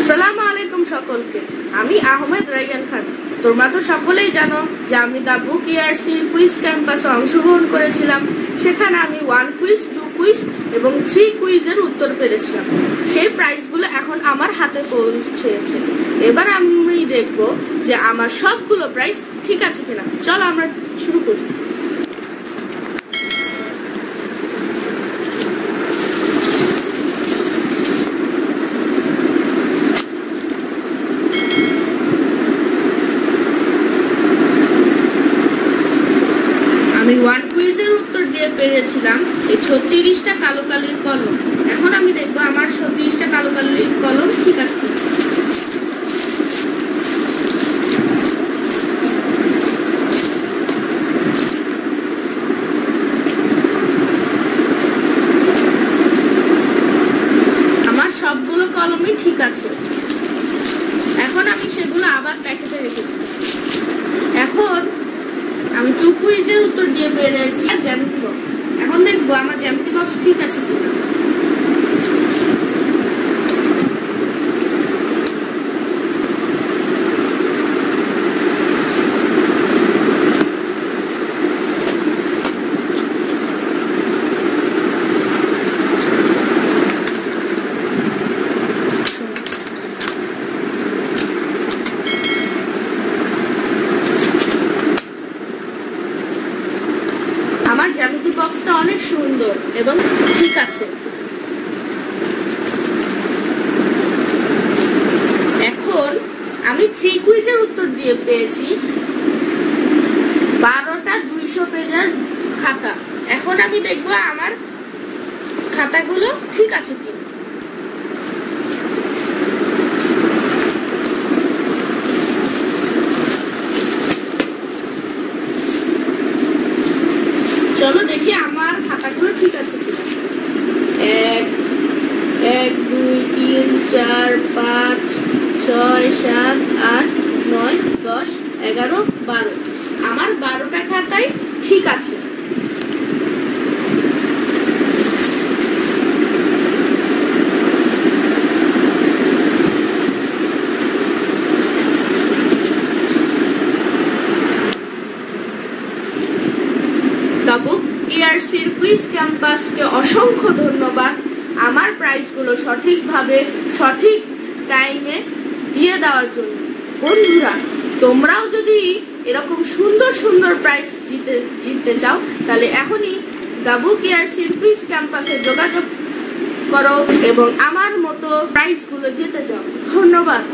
আসসালামু আলাইকুম সকলকে। আমি আহমেদ রায়হান খান। তোমরা তো সকলেই জানো যে আমি দ্য বুক ইয়ারসি কুইজ ক্যাম্পাসে অংশগ্রহণ করেছিলাম। সেখানে আমি 1 কুইজ, 2 কুইজ এবং 3 কুইজের উত্তর পেরেছিলাম। সেই প্রাইজগুলো এখন আমার হাতে পৌঁছেছে। এবার আমি দেখব যে আমার সবগুলো প্রাইজ ঠিক আছে কিনা। চলো আমরা শুরু করি। আমি 1 কুইজের উত্তর দিয়ে পেরেছিলাম এই 36টা কালো কালির কলম। এখন আমি দেখবো আমার 36টা কালো কালির কলম ঠিক আছে কিনা। আমার সবগুলো কলমই ঠিক আছে। এখন আমি সেগুলো আবার প্যাকেটে রেখে দিই। এখন আমি 2 কুইজের উত্তর দিয়ে পেরেছি জ্যামিতি বক্স। এখন দেখবো আমার জ্যামিতি বক্স ঠিক আছে কিনা। আমার জ্যামিতি বক্সটা অনেক সুন্দর এবং ঠিক আছে। এখন আমি 3 কুইজের উত্তর দিয়ে পেয়েছি 12টা 200 পেজের খাতা। এখন আমি দেখবো আমার খাতাগুলো ঠিক আছে কিনা। চলো দেখি আমার খাতাগুলো ঠিক আছে কিনা। 1 2 3 4 5 6 7 8 9 10 11 12। আমার 12টা খাতাই ঠিক আছে। দ্য বুক ইয়ারসির কুইজ ক্যাম্পাসকে অসংখ্য ধন্যবাদ আমার প্রাইজগুলো সঠিকভাবে সঠিক টাইমে দিয়ে দেওয়ার জন্য। বন্ধুরা, তোমরাও যদি এরকম সুন্দর সুন্দর প্রাইজ জিততে চাও তাহলে এখনই দ্য বুক ইয়ারসির কুইজ ক্যাম্পাসে যোগাযোগ করো এবং আমার মতো প্রাইজগুলো জিতে যাও। ধন্যবাদ।